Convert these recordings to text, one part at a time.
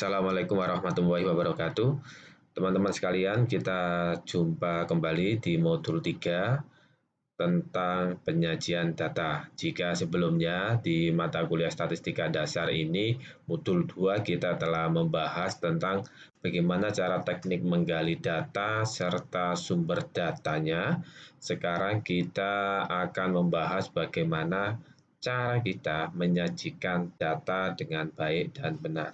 Assalamualaikum warahmatullahi wabarakatuh. Teman-teman sekalian, kita jumpa kembali di modul 3 tentang penyajian data. Jika sebelumnya di mata kuliah statistika dasar ini, modul 2 kita telah membahas tentang bagaimana cara teknik menggali data serta sumber datanya. Sekarang kita akan membahas bagaimana cara kita menyajikan data dengan baik dan benar.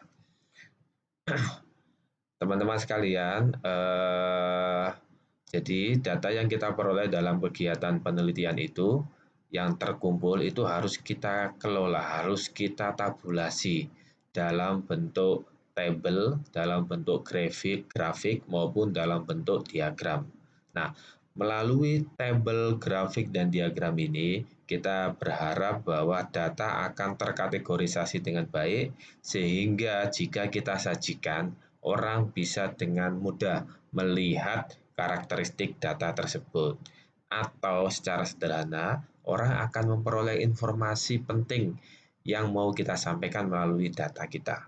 Teman-teman sekalian, jadi data yang kita peroleh dalam kegiatan penelitian itu, yang terkumpul itu harus kita kelola, harus kita tabulasi dalam bentuk tabel, dalam bentuk grafik maupun dalam bentuk diagram. Nah, melalui tabel, grafik, dan diagram ini, kita berharap bahwa data akan terkategorisasi dengan baik, sehingga jika kita sajikan, orang bisa dengan mudah melihat karakteristik data tersebut. Atau secara sederhana, orang akan memperoleh informasi penting yang mau kita sampaikan melalui data kita.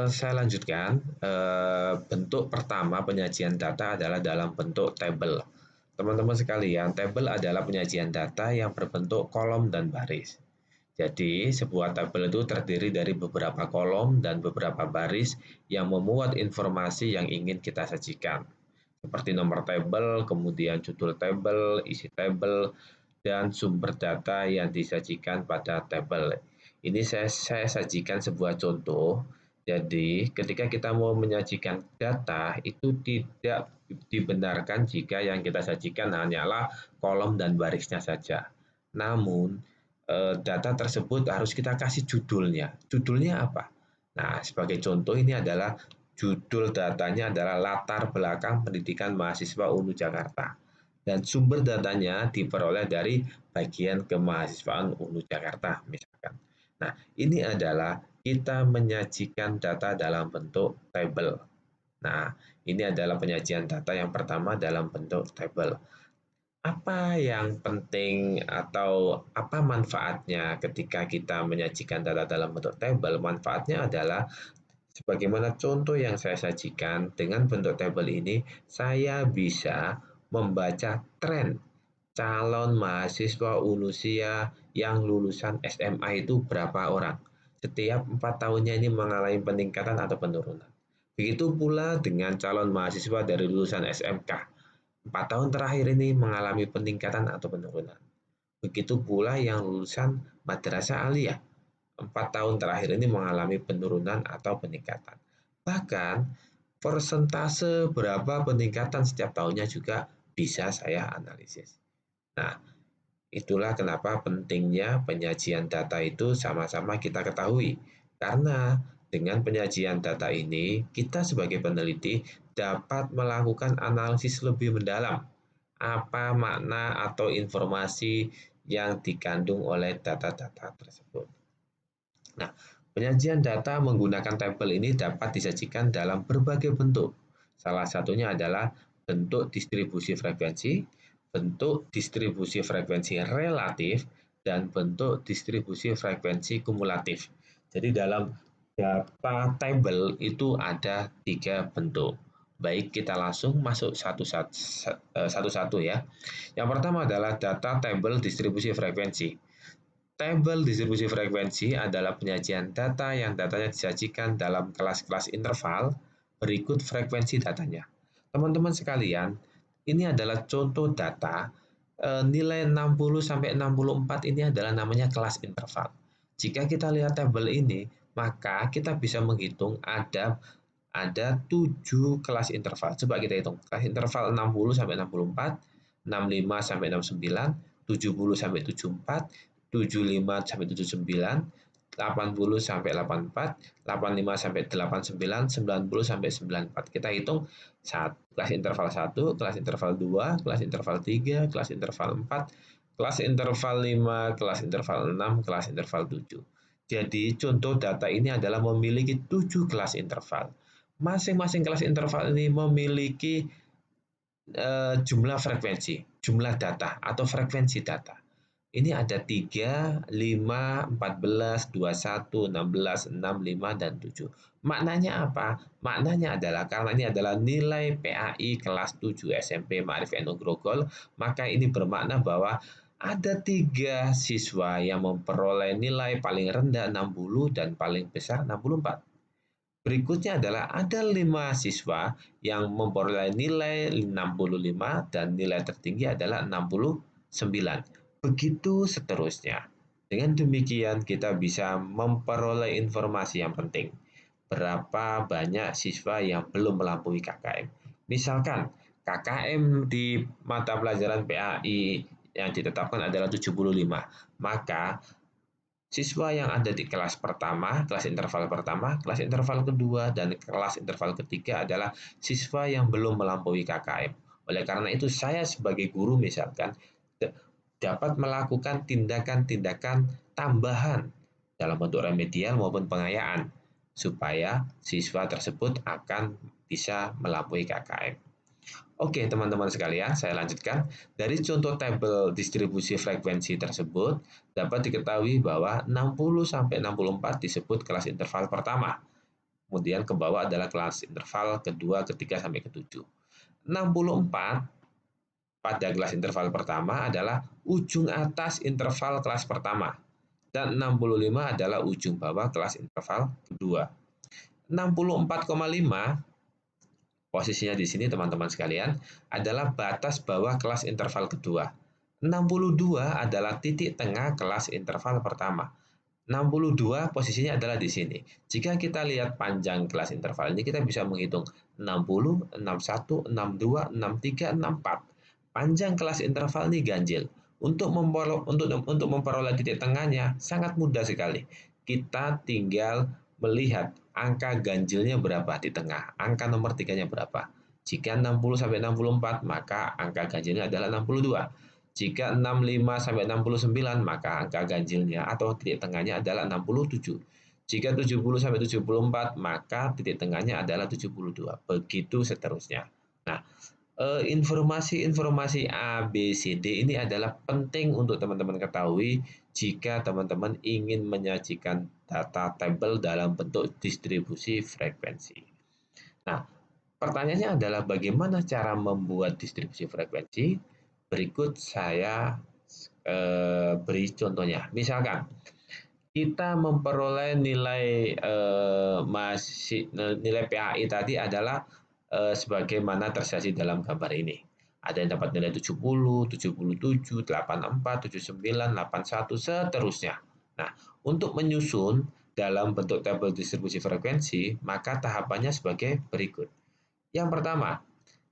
Saya lanjutkan. Bentuk pertama penyajian data adalah dalam bentuk tabel. Teman-teman sekalian, tabel adalah penyajian data yang berbentuk kolom dan baris. Jadi, sebuah tabel itu terdiri dari beberapa kolom dan beberapa baris yang memuat informasi yang ingin kita sajikan. Seperti nomor tabel, kemudian judul tabel, isi tabel, dan sumber data yang disajikan pada tabel. Ini saya sajikan sebuah contoh. Jadi, ketika kita mau menyajikan data, itu tidak dibenarkan jika yang kita sajikan hanyalah kolom dan barisnya saja. Namun, data tersebut harus kita kasih judulnya. Judulnya apa? Nah, sebagai contoh ini adalah judul datanya adalah latar belakang pendidikan mahasiswa UNU Jakarta. Dan sumber datanya diperoleh dari bagian kemahasiswaan UNU Jakarta, misalkan. Nah, ini adalah kita menyajikan data dalam bentuk tabel. Nah, ini adalah penyajian data yang pertama dalam bentuk tabel. Apa yang penting atau apa manfaatnya ketika kita menyajikan data dalam bentuk tabel? Manfaatnya adalah sebagaimana contoh yang saya sajikan, dengan bentuk tabel ini saya bisa membaca tren calon mahasiswa unusia yang lulusan SMA itu berapa orang. Setiap 4 tahunnya ini mengalami peningkatan atau penurunan. Begitu pula dengan calon mahasiswa dari lulusan SMK. 4 tahun terakhir ini mengalami peningkatan atau penurunan. Begitu pula yang lulusan madrasah aliyah. 4 tahun terakhir ini mengalami penurunan atau peningkatan. Bahkan persentase berapa peningkatan setiap tahunnya juga bisa saya analisis. Nah, itulah kenapa pentingnya penyajian data itu sama-sama kita ketahui. Karena dengan penyajian data ini, kita sebagai peneliti dapat melakukan analisis lebih mendalam. Apa makna atau informasi yang dikandung oleh data-data tersebut. Nah, penyajian data menggunakan tabel ini dapat disajikan dalam berbagai bentuk. Salah satunya adalah bentuk distribusi frekuensi, bentuk distribusi frekuensi relatif, dan bentuk distribusi frekuensi kumulatif. Jadi dalam data tabel itu ada 3 bentuk. Baik, kita langsung masuk satu-satu ya. Yang pertama adalah data tabel distribusi frekuensi. Tabel distribusi frekuensi adalah penyajian data yang datanya disajikan dalam kelas-kelas interval berikut frekuensi datanya. Teman-teman sekalian, ini adalah contoh data nilai 60 sampai 64 ini adalah namanya kelas interval. Jika kita lihat tabel ini, maka kita bisa menghitung ada 7 kelas interval. Coba kita hitung. Kelas interval 60 sampai 64, 65 sampai 69, 70 sampai 74, 75 sampai 79, 80 sampai 84, 85 sampai 89, 90 sampai 94. Kita hitung kelas interval 1, kelas interval 2, kelas interval 3, kelas interval 4, kelas interval 5, kelas interval 6, kelas interval 7. Jadi contoh data ini adalah memiliki 7 kelas interval. Masing-masing kelas interval ini memiliki jumlah frekuensi, jumlah data atau frekuensi data. Ini ada 3, 5, 14, 21, 16, 6, 5, dan 7. Maknanya apa? Maknanya adalah karena ini adalah nilai PAI kelas 7 SMP Ma'arif NU Grogol, maka ini bermakna bahwa ada 3 siswa yang memperoleh nilai paling rendah 60 dan paling besar 64. Berikutnya adalah ada 5 siswa yang memperoleh nilai 65 dan nilai tertinggi adalah 69. Begitu seterusnya. Dengan demikian kita bisa memperoleh informasi yang penting. Berapa banyak siswa yang belum melampaui KKM. Misalkan KKM di mata pelajaran PAI yang ditetapkan adalah 75, maka siswa yang ada di kelas pertama, kelas interval pertama, kelas interval kedua, dan kelas interval ketiga adalah siswa yang belum melampaui KKM. Oleh karena itu, saya sebagai guru misalkan dapat melakukan tindakan-tindakan tambahan dalam bentuk remedial maupun pengayaan supaya siswa tersebut akan bisa melampaui KKM. Oke, teman-teman sekalian, saya lanjutkan. Dari contoh tabel distribusi frekuensi tersebut, dapat diketahui bahwa 60 sampai 64 disebut kelas interval pertama. Kemudian ke bawah adalah kelas interval kedua, ketiga, sampai ketujuh. 64 pada kelas interval pertama adalah ujung atas interval kelas pertama. Dan 65 adalah ujung bawah kelas interval kedua. 64,5 posisinya di sini teman-teman sekalian adalah batas bawah kelas interval kedua. 62 adalah titik tengah kelas interval pertama. 62 posisinya adalah di sini. Jika kita lihat panjang kelas interval ini, kita bisa menghitung 60, 61, 62, 63, 64. Panjang kelas interval ini ganjil. Untuk memperoleh titik tengahnya sangat mudah sekali. Kita tinggal melihat angka ganjilnya berapa di tengah, angka nomor tiganya berapa. Jika 60 sampai 64, maka angka ganjilnya adalah 62. Jika 65 sampai 69, maka angka ganjilnya atau titik tengahnya adalah 67. Jika 70 sampai 74, maka titik tengahnya adalah 72. Begitu seterusnya. Nah, informasi-informasi A, B, C, D ini adalah penting untuk teman-teman ketahui jika teman-teman ingin menyajikan data tabel dalam bentuk distribusi frekuensi. Nah, pertanyaannya adalah bagaimana cara membuat distribusi frekuensi? Berikut saya beri contohnya. Misalkan kita memperoleh nilai nilai PAI tadi adalah sebagaimana tersaji dalam gambar ini. Ada yang dapat nilai 70, 77, 84, 79, 81, seterusnya. Nah, untuk menyusun dalam bentuk tabel distribusi frekuensi, maka tahapannya sebagai berikut. Yang pertama,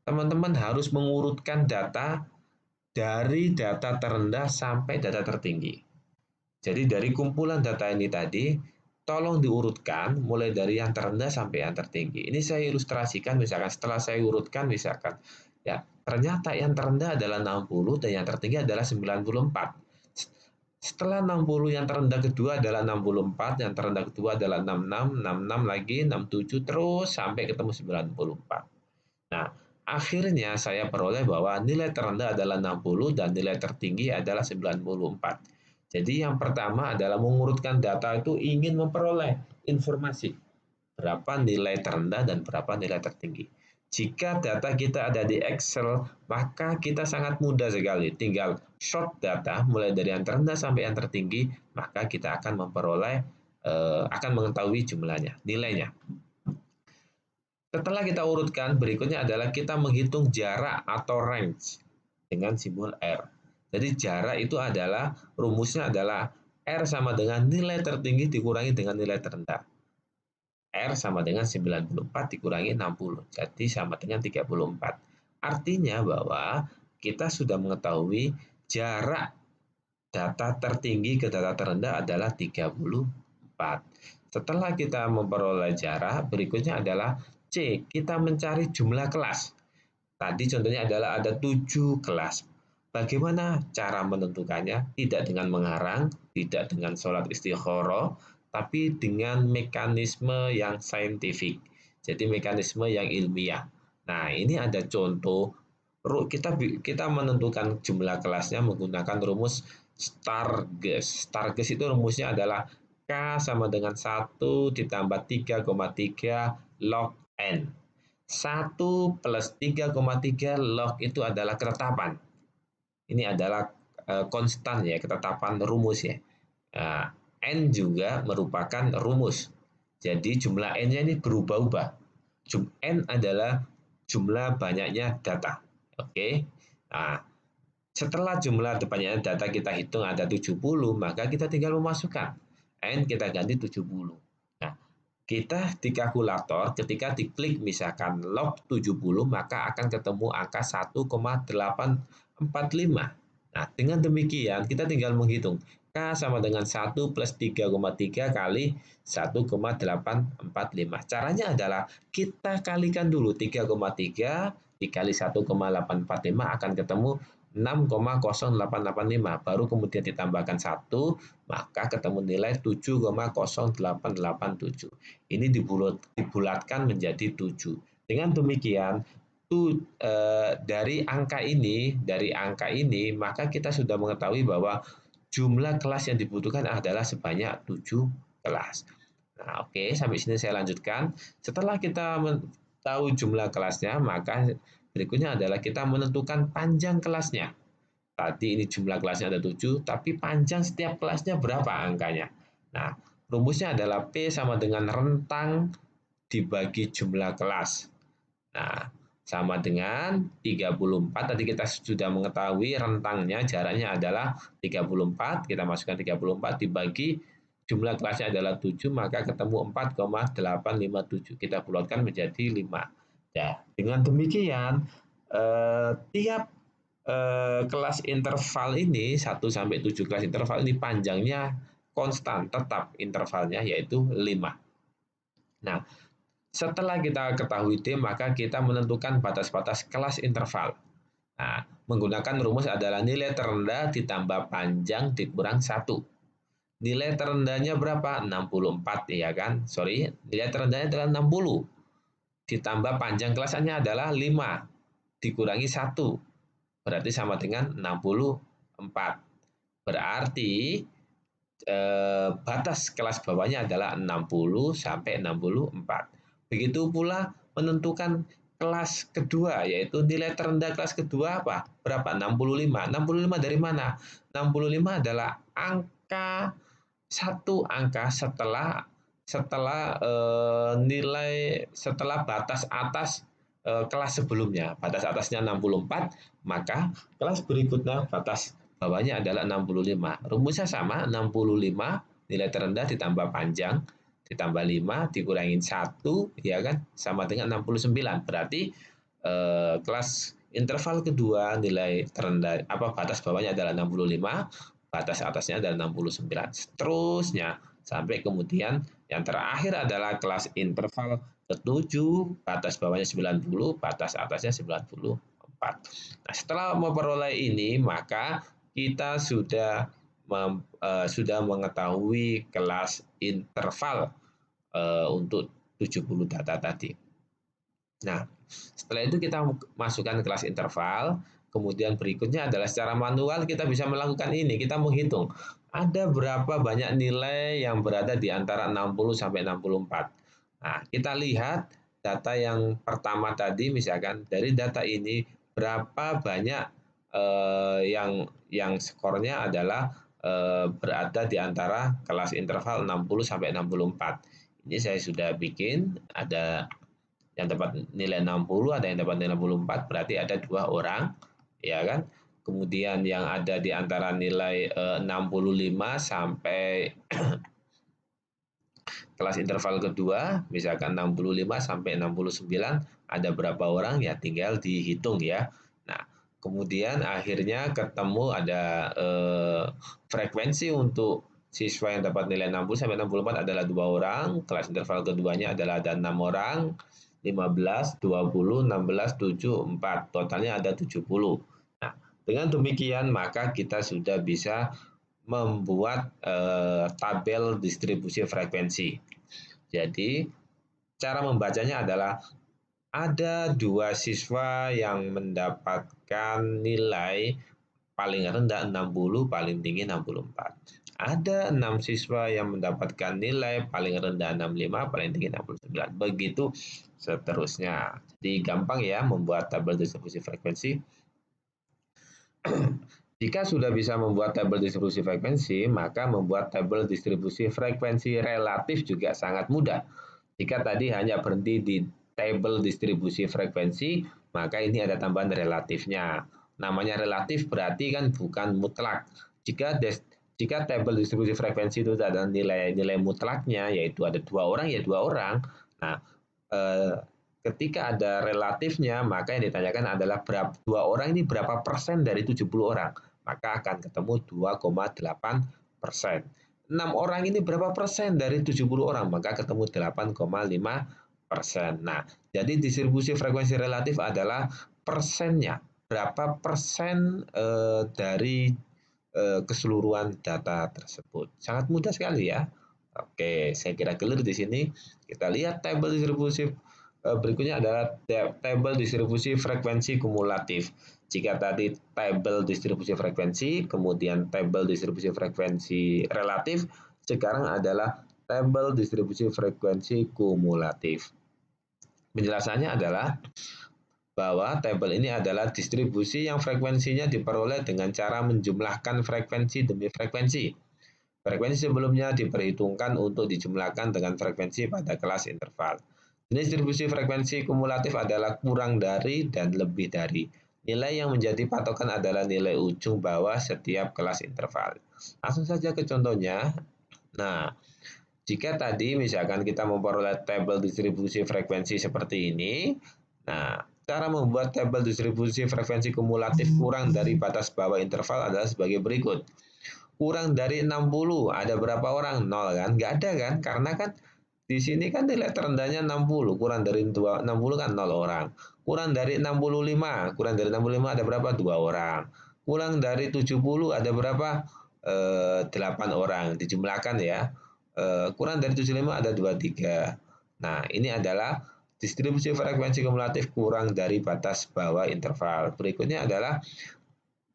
teman-teman harus mengurutkan data dari data terendah sampai data tertinggi. Jadi dari kumpulan data ini tadi, tolong diurutkan mulai dari yang terendah sampai yang tertinggi. Ini saya ilustrasikan misalkan setelah saya urutkan misalkan ya, ternyata yang terendah adalah 60 dan yang tertinggi adalah 94. Setelah 60 yang terendah kedua adalah 64, yang terendah kedua adalah 66, 66 lagi, 67 terus sampai ketemu 94. Nah, akhirnya saya peroleh bahwa nilai terendah adalah 60 dan nilai tertinggi adalah 94. Jadi yang pertama adalah mengurutkan data itu ingin memperoleh informasi berapa nilai terendah dan berapa nilai tertinggi. Jika data kita ada di Excel, maka kita sangat mudah sekali. Tinggal short data mulai dari yang terendah sampai yang tertinggi, maka kita akan memperoleh akan mengetahui jumlahnya, nilainya. Setelah kita urutkan, berikutnya adalah kita menghitung jarak atau range dengan simbol R. Jadi jarak itu adalah, rumusnya adalah R sama dengan nilai tertinggi dikurangi dengan nilai terendah. R sama dengan 94 dikurangi 60, jadi sama dengan 34. Artinya bahwa kita sudah mengetahui jarak data tertinggi ke data terendah adalah 34. Setelah kita memperoleh jarak, berikutnya adalah C, kita mencari jumlah kelas. Tadi contohnya adalah ada 7 kelas. Bagaimana cara menentukannya? Tidak dengan mengarang, tidak dengan sholat istikharah, tapi dengan mekanisme yang saintifik. Jadi mekanisme yang ilmiah. Nah, ini ada contoh kita menentukan jumlah kelasnya menggunakan rumus Stargers. Stargers itu rumusnya adalah K sama dengan 1 ditambah 3,3 log N. 1 plus 3,3 log itu adalah ketetapan. Ini adalah konstan ya, ketetapan rumus ya. Nah, N juga merupakan rumus. Jadi jumlah N-nya ini berubah-ubah. N adalah jumlah banyaknya data. Oke. Nah, setelah jumlah banyaknya data kita hitung ada 70, maka kita tinggal memasukkan. N kita ganti 70. Nah, kita di kalkulator ketika diklik misalkan log 70 maka akan ketemu angka 1,845. Nah, dengan demikian kita tinggal menghitung K sama dengan 1 plus 3,3 kali 1,845. Caranya adalah kita kalikan dulu 3,3 dikali 1,845 akan ketemu 6,0885. Baru kemudian ditambahkan 1, maka ketemu nilai 7,0887. Ini dibulatkan menjadi 7. Dengan demikian, dari angka ini, maka kita sudah mengetahui bahwa jumlah kelas yang dibutuhkan adalah sebanyak 7 kelas. Nah, oke, sampai sini saya lanjutkan. Setelah kita tahu jumlah kelasnya, maka berikutnya adalah kita menentukan panjang kelasnya. Tadi ini jumlah kelasnya ada 7, tapi panjang setiap kelasnya berapa angkanya? Nah, rumusnya adalah P sama dengan rentang dibagi jumlah kelas. Nah, sama dengan 34. Tadi kita sudah mengetahui rentangnya, jaraknya adalah 34. Kita masukkan 34 dibagi jumlah kelasnya adalah 7, maka ketemu 4,857. Kita bulatkan menjadi 5. Ya, dengan demikian, tiap kelas interval ini 1 sampai 7 kelas interval ini panjangnya konstan, tetap intervalnya yaitu 5. Nah, setelah kita ketahui D, maka kita menentukan batas-batas kelas interval. Nah, menggunakan rumus adalah nilai terendah ditambah panjang dikurang 1. Nilai terendahnya berapa? 64 ya kan? Sorry, nilai terendahnya adalah 60. Ditambah panjang kelasnya adalah 5 dikurangi 1. Berarti sama dengan 64. Berarti batas kelas bawahnya adalah 60 sampai 64. Begitu pula menentukan kelas kedua, yaitu nilai terendah kelas kedua apa? Berapa? 65. 65 dari mana? 65 adalah angka satu angka setelah batas atas kelas sebelumnya. Batas atasnya 64, maka kelas berikutnya batas bawahnya adalah 65. Rumusnya sama, 65 nilai terendah ditambah panjang ditambah 5 dikurangin 1 ya kan sama dengan 69. Berarti kelas interval kedua nilai terendah batas bawahnya adalah 65, batas atasnya adalah 69. Seterusnya sampai kemudian yang terakhir adalah kelas interval ketujuh, batas bawahnya 90, batas atasnya 94. Nah, setelah memperoleh ini, maka kita sudah mengetahui kelas interval untuk 70 data tadi. Nah, setelah itu kita masukkan kelas interval, kemudian berikutnya adalah secara manual kita bisa melakukan ini, kita menghitung ada berapa banyak nilai yang berada di antara 60 sampai 64. Nah, kita lihat data yang pertama tadi, misalkan dari data ini berapa banyak yang skornya adalah berada di antara kelas interval 60 sampai 64. Ini saya sudah bikin, ada yang dapat nilai 60, ada yang dapat nilai 64, berarti ada 2 orang, ya kan? Kemudian yang ada di antara nilai 65 sampai kelas interval kedua, misalkan 65 sampai 69, ada berapa orang ya tinggal dihitung ya. Nah, kemudian akhirnya ketemu ada frekuensi untuk siswa yang dapat nilai 60 sampai 64 adalah 2 orang, kelas interval keduanya adalah ada 6 orang, 15, 20, 16, 7, 4. Totalnya ada 70. Nah, dengan demikian maka kita sudah bisa membuat tabel distribusi frekuensi. Jadi, cara membacanya adalah ada 2 siswa yang mendapatkan nilai paling rendah 60, paling tinggi 64. Ada 6 siswa yang mendapatkan nilai paling rendah 65, paling tinggi 69. Begitu seterusnya. Jadi gampang ya membuat tabel distribusi frekuensi. Jika sudah bisa membuat tabel distribusi frekuensi, maka membuat tabel distribusi frekuensi relatif juga sangat mudah. Jika tadi hanya berhenti di tabel distribusi frekuensi, maka ini ada tambahan relatifnya. Namanya relatif berarti kan bukan mutlak. Jika tabel distribusi frekuensi itu ada nilai-nilai mutlaknya, yaitu ada 2 orang ya 2 orang. Nah, ketika ada relatifnya, maka yang ditanyakan adalah berapa 2 orang ini berapa persen dari 70 orang. Maka akan ketemu 2,8%. 6 orang ini berapa persen dari 70 orang, maka ketemu 8,5%. Nah, jadi distribusi frekuensi relatif adalah persennya, berapa persen dari keseluruhan data tersebut. Sangat mudah sekali ya. Oke, saya kira clear di sini. Kita lihat tabel distribusi berikutnya adalah tabel distribusi frekuensi kumulatif. Jika tadi tabel distribusi frekuensi, kemudian tabel distribusi frekuensi relatif, sekarang adalah tabel distribusi frekuensi kumulatif. Penjelasannya adalah bahwa tabel ini adalah distribusi yang frekuensinya diperoleh dengan cara menjumlahkan frekuensi demi frekuensi. Frekuensi sebelumnya diperhitungkan untuk dijumlahkan dengan frekuensi pada kelas interval. Jenis distribusi frekuensi kumulatif adalah kurang dari dan lebih dari. Nilai yang menjadi patokan adalah nilai ujung bawah setiap kelas interval. Langsung saja ke contohnya. Nah, jika tadi misalkan kita memperoleh tabel distribusi frekuensi seperti ini, nah, cara membuat tabel distribusi frekuensi kumulatif kurang dari batas bawah interval adalah sebagai berikut. Kurang dari 60, ada berapa orang? 0 kan? Nggak ada kan? Karena kan di sini kan nilai terendahnya 60, kurang dari 60 kan 0 orang. Kurang dari 65, kurang dari 65 ada berapa? 2 orang. Kurang dari 70 ada berapa? 8 orang. Dijumlahkan ya. Kurang dari 75 ada 23. Nah, ini adalah distribusi frekuensi kumulatif kurang dari batas bawah interval. Berikutnya adalah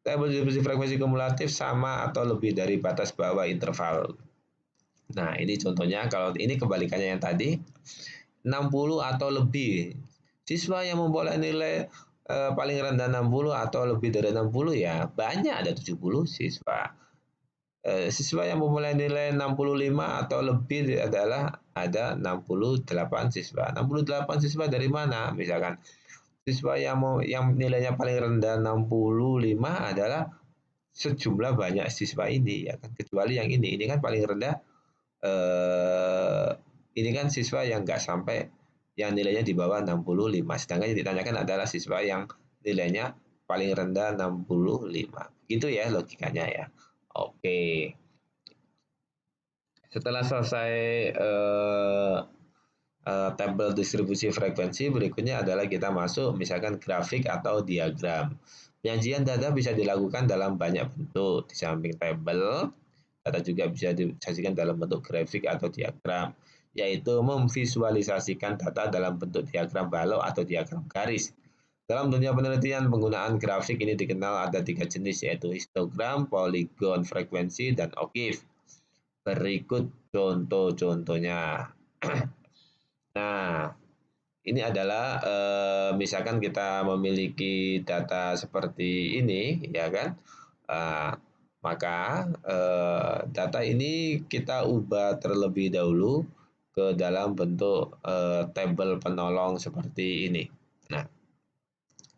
tabel distribusi frekuensi kumulatif sama atau lebih dari batas bawah interval. Nah, ini contohnya, kalau ini kebalikannya yang tadi, 60 atau lebih. Siswa yang memperoleh nilai paling rendah 60 atau lebih dari 60 ya banyak, ada 70 siswa. Siswa yang memulai nilai 65 atau lebih adalah ada 68 siswa. 68 siswa dari mana? Misalkan siswa yang nilainya paling rendah 65 adalah sejumlah banyak siswa ini ya kan, kecuali yang ini kan paling rendah, ini kan siswa yang nggak sampai, yang nilainya di bawah 65, sedangkan yang ditanyakan adalah siswa yang nilainya paling rendah 65. Gitu ya logikanya ya. Oke. Setelah selesai tabel distribusi frekuensi, berikutnya adalah kita masuk misalkan grafik atau diagram. Penyajian data bisa dilakukan dalam banyak bentuk. Di samping tabel, data juga bisa disajikan dalam bentuk grafik atau diagram, yaitu memvisualisasikan data dalam bentuk diagram balok atau diagram garis. Dalam dunia penelitian, penggunaan grafik ini dikenal ada 3 jenis, yaitu histogram, poligon frekuensi, dan OGIF. Berikut contoh-contohnya. Nah, ini adalah misalkan kita memiliki data seperti ini, ya kan? Maka data ini kita ubah terlebih dahulu ke dalam bentuk tabel penolong seperti ini. Nah,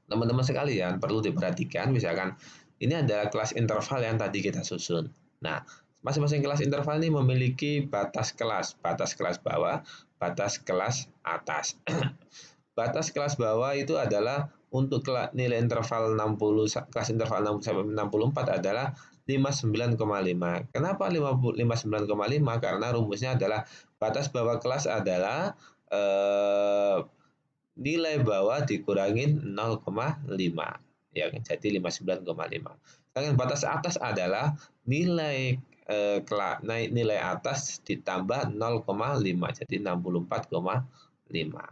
teman-teman sekalian perlu diperhatikan, misalkan ini adalah kelas interval yang tadi kita susun. Nah, masing-masing kelas interval ini memiliki batas kelas bawah, batas kelas atas. Batas kelas bawah itu adalah untuk nilai interval 60, kelas interval 60 sampai 64 adalah 59,5. Kenapa 59,5? Karena rumusnya adalah batas bawah kelas adalah nilai bawah dikurangin 0,5. Ya, jadi 59,5. Sedangkan batas atas adalah nilai nilai atas ditambah 0,5, jadi 64,5.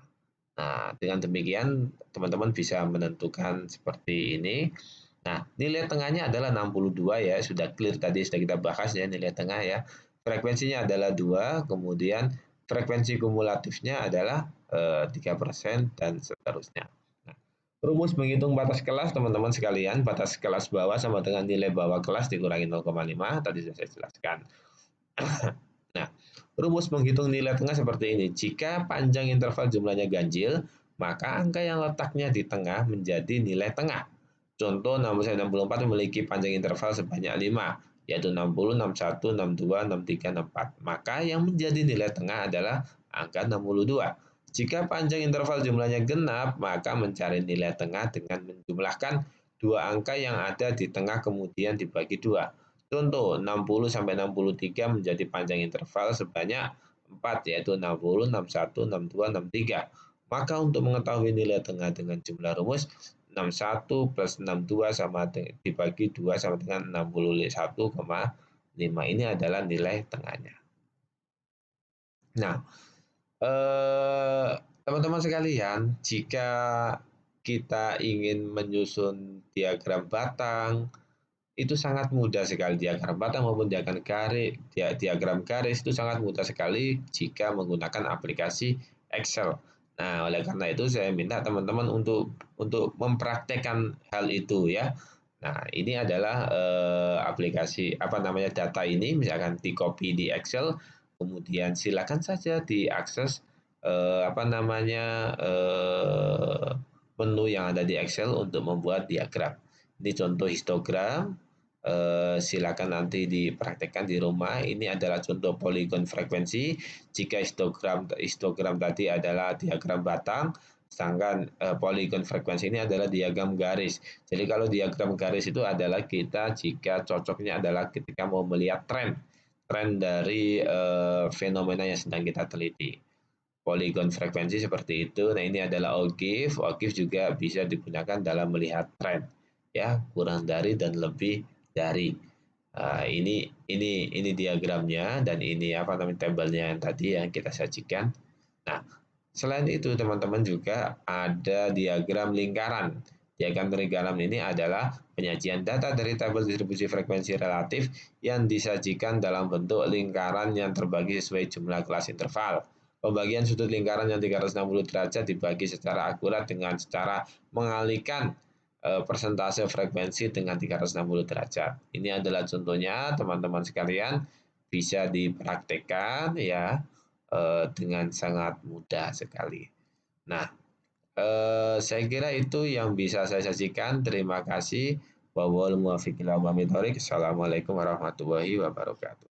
Nah, dengan demikian teman-teman bisa menentukan seperti ini. Nah, nilai tengahnya adalah 62 ya, sudah clear tadi sudah kita bahas ya nilai tengah ya. Frekuensinya adalah 2, kemudian frekuensi kumulatifnya adalah 3% dan seterusnya. Nah, rumus menghitung batas kelas teman-teman sekalian, batas kelas bawah sama dengan nilai bawah kelas dikurangi 0,5, tadi sudah saya jelaskan. Nah, rumus menghitung nilai tengah seperti ini. Jika panjang interval jumlahnya ganjil, maka angka yang letaknya di tengah menjadi nilai tengah. Contoh 60-64 memiliki panjang interval sebanyak 5, yaitu 60, 61, 62, 63, 64. Maka yang menjadi nilai tengah adalah angka 62. Jika panjang interval jumlahnya genap, maka mencari nilai tengah dengan menjumlahkan dua angka yang ada di tengah kemudian dibagi dua. Contoh 60 sampai 63 menjadi panjang interval sebanyak 4, yaitu 60, 61, 62, 63. Maka untuk mengetahui nilai tengah dengan jumlah rumus 61 plus 62 sama dibagi 2 sama dengan 61,5. Ini adalah nilai tengahnya. Nah, teman-teman sekalian, jika kita ingin menyusun diagram batang, itu sangat mudah sekali. Diagram batang maupun diagram garis itu sangat mudah sekali jika menggunakan aplikasi Excel. Nah, oleh karena itu saya minta teman-teman untuk mempraktekkan hal itu ya. Nah, ini adalah aplikasi apa namanya data ini, misalkan di copy di Excel, kemudian silakan saja diakses apa namanya menu yang ada di Excel untuk membuat diagram. Ini contoh histogram. Silakan nanti dipraktekkan di rumah. Ini adalah contoh poligon frekuensi. Jika histogram tadi adalah diagram batang, sedangkan poligon frekuensi ini adalah diagram garis. Jadi kalau diagram garis itu adalah kita jika cocoknya adalah ketika mau melihat tren dari fenomena yang sedang kita teliti. Poligon frekuensi seperti itu. Nah, ini adalah OGIF. OGIF juga bisa digunakan dalam melihat tren, ya kurang dari dan lebih dari. Ini diagramnya dan ini apa namanya tabelnya yang tadi yang kita sajikan. Nah, selain itu teman-teman juga ada diagram lingkaran. Diagram lingkaran ini adalah penyajian data dari tabel distribusi frekuensi relatif yang disajikan dalam bentuk lingkaran yang terbagi sesuai jumlah kelas interval. Pembagian sudut lingkaran yang 360 derajat dibagi secara akurat dengan cara mengalihkan persentase frekuensi dengan 360 derajat. Ini adalah contohnya teman-teman sekalian bisa dipraktekkan ya dengan sangat mudah sekali. Nah, saya kira itu yang bisa saya sajikan. Terima kasih. Assalamualaikum warahmatullahi wabarakatuh.